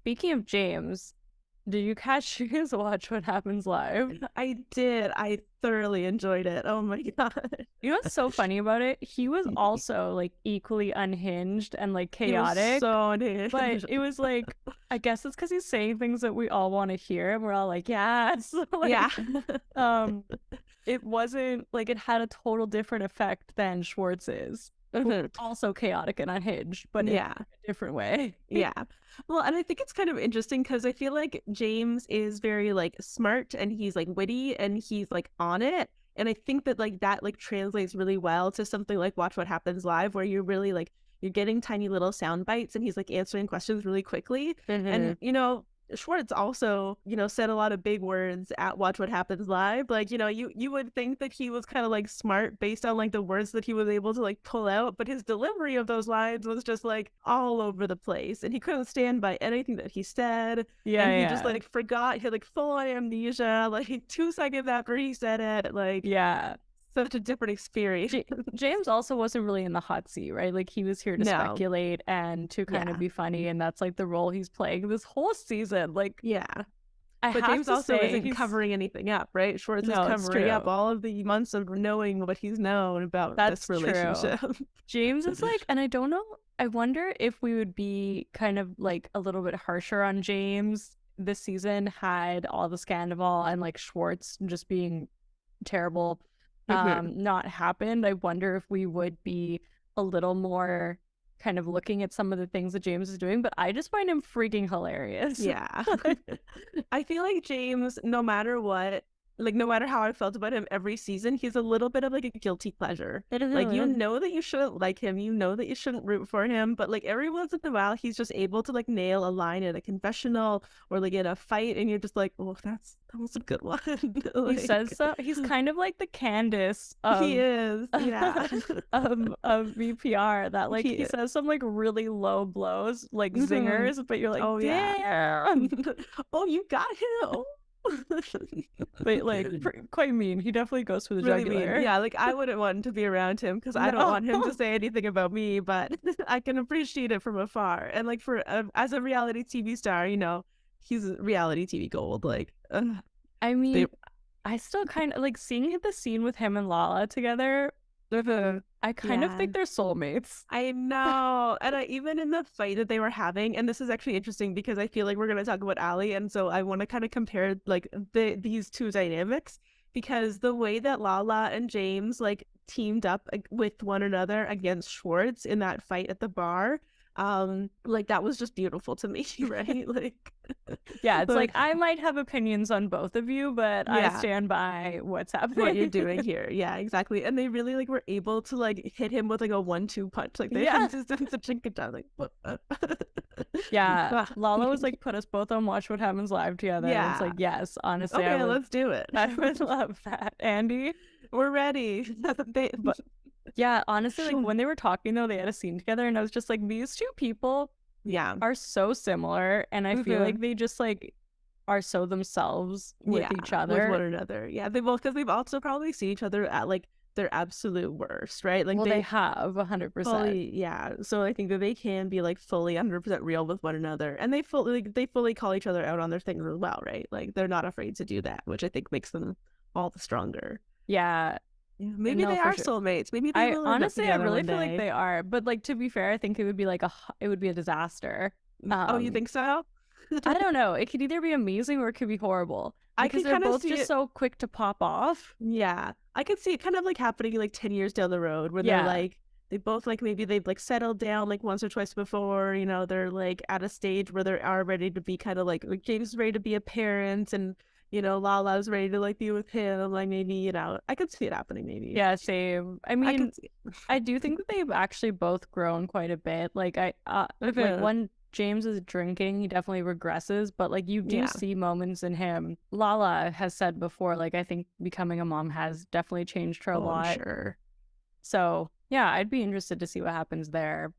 Speaking of James, did you catch his Watch What Happens Live? I did. I thoroughly enjoyed it. Oh my God. You know what's so funny about it? He was also like equally unhinged and like He was chaotic, so but unhinged. it was like, I guess it's because he's saying things that we all want to hear, and we're all like, yes. Yeah. Um, it wasn't like it had a total different effect than Schwartz's, who was also chaotic and unhinged, but in Yeah. a different way. Yeah. Well, and I think it's kind of interesting because I feel like James is very like smart and he's like witty and he's like on it. And I think that that like translates really well to something like Watch What Happens Live, where you're really like you're getting tiny little sound bites and he's like answering questions really quickly. And Schwartz also, said a lot of big words at Watch What Happens Live. Like, you would think that he was kind of like smart based on like the words that he was able to like pull out, but his delivery of those lines was just like all over the place. And he couldn't stand by anything that he said. Yeah, and he yeah. just like forgot, he had like full on amnesia, like 2 seconds after he said it. Like, Yeah. such a different experience. James also wasn't really in the hot seat, right? Like he was here to speculate and to kind of be funny, and that's like the role he's playing this whole season. Like, yeah. I But have James to also say, isn't covering anything up, right? Schwartz is No, it's covering true. up all of the months of knowing what he's known about That's this relationship. true. James is like, and I don't know, I wonder if we would be kind of like a little bit harsher on James this season had all the scandal and like Schwartz just being terrible not happened. I wonder if we would be a little more kind of looking at some of the things that James is doing, but I just find him freaking hilarious. Yeah. I feel like James, no matter what, like no matter how I felt about him every season, he's a little bit of like a guilty pleasure. Like you know that you shouldn't like him, you know that you shouldn't root for him, but like every once in a while he's just able to like nail a line in a confessional or like in a fight, and you're just like, oh, that was a good one. He says so. He's kind of like the Candace of he is, yeah, of VPR. That like he says some like really low blows, like zingers, but you're like, oh damn. yeah, oh you got him. But like quite mean. He definitely goes for the really jugular. mean. Yeah, like I wouldn't want to be around him because I don't want him to say anything about me, but I can appreciate it from afar. And like for as a reality TV star, he's reality TV gold. Like, I mean, I still kind of like seeing the scene with him and Lala together. I kind of think they're soulmates. I know. And even in the fight that they were having, and this is actually interesting because I feel like we're going to talk about Ali, and so I want to kind of compare like these two dynamics, because the way that Lala and James like teamed up with one another against Schwartz in that fight at the bar, like that was just beautiful to me, right? Like, yeah, it's like I might have opinions on both of you, but I stand by what's happening, what you're doing here. Yeah, exactly. And they really like were able to like hit him with like a 1-2 punch. Like they had just done such a good job. Like, yeah, Lala was like, put us both on Watch What Happens Live together. Yeah, and it's like, yes, honestly, okay, let's do it. I would love that. Andy, we're ready. But yeah, honestly, like when they were talking though, they had a scene together, and I was just like, these two people are so similar, and I feel like they just like are so themselves with each other, with one another. Yeah, they both, because they've also probably seen each other at like their absolute worst, right? Like they have 100%. Yeah, so I think that they can be like fully 100% real with one another, and they fully call each other out on their things as well, right? Like they're not afraid to do that, which I think makes them all the stronger. Yeah, maybe they are soulmates. Maybe they will honestly, I really feel like they are. But like, to be fair, I think it would be a disaster. Oh, you think so? I don't know. It could either be amazing or it could be horrible. Because they're both just so quick to pop off. Yeah, I could see it kind of like happening like 10 years down the road, where they're like, they both like maybe they've like settled down like once or twice before. They're like at a stage where they are ready to be kind of like James is ready to be a parent, and Lala's ready to like be with him. Like maybe, I could see it happening maybe. Yeah, same. I mean, I do think that they've actually both grown quite a bit. Like like when James is drinking, he definitely regresses, but like you do see moments in him. Lala has said before, like I think becoming a mom has definitely changed her a lot. Sure. So yeah, I'd be interested to see what happens there.